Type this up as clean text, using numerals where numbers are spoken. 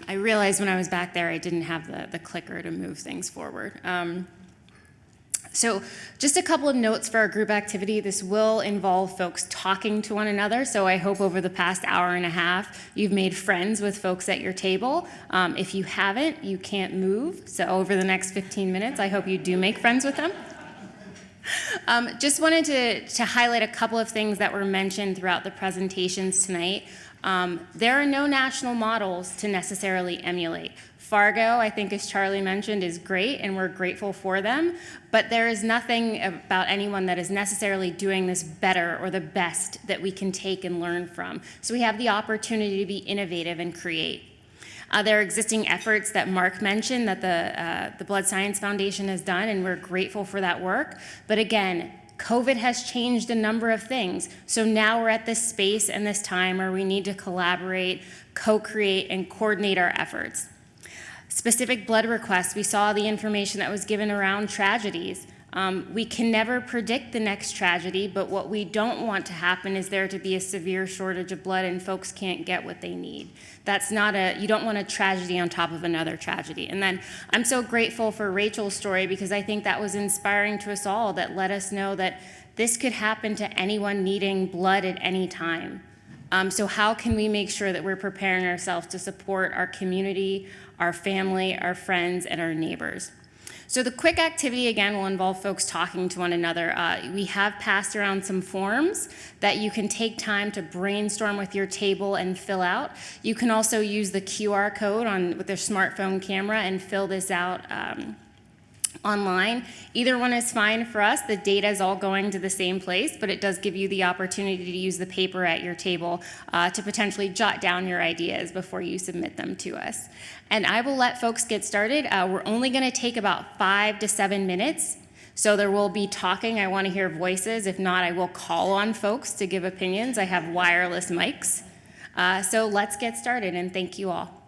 I realized when I was back there I didn't have the clicker to move things forward. So just a couple of notes for our group activity. This will involve folks talking to one another, so I hope over the past hour and a half you've made friends with folks at your table. If you haven't, you can't move, so over the next 15 minutes I hope you do make friends with them. Just wanted to highlight a couple of things that were mentioned throughout the presentations tonight. There are no national models to necessarily emulate. Fargo, I think as Charlie mentioned, is great and we're grateful for them, but there is nothing about anyone that is necessarily doing this better or the best that we can take and learn from. So we have the opportunity to be innovative and create. There are existing efforts that Mark mentioned that the Blood Science Foundation has done, and we're grateful for that work. But again, COVID has changed a number of things. So now we're at this space and this time where we need to collaborate, co-create, and coordinate our efforts. Specific blood requests, we saw the information that was given around tragedies. We can never predict the next tragedy, but what we don't want to happen is there to be a severe shortage of blood and folks can't get what they need. That's not you don't want a tragedy on top of another tragedy. And then I'm so grateful for Rachel's story because I think that was inspiring to us all, that let us know that this could happen to anyone needing blood at any time. So how can we make sure that we're preparing ourselves to support our community, our family, our friends, and our neighbors? So the quick activity, again, will involve folks talking to one another. We have passed around some forms that you can take time to brainstorm with your table and fill out. You can also use the QR code with their smartphone camera and fill this out online. Either one is fine for us. The data is all going to the same place, but it does give you the opportunity to use the paper at your table to potentially jot down your ideas before you submit them to us. And I will let folks get started. We're only going to take about 5 to 7 minutes. So there will be talking. I want to hear voices. If not, I will call on folks to give opinions. I have wireless mics. So let's get started, and thank you all.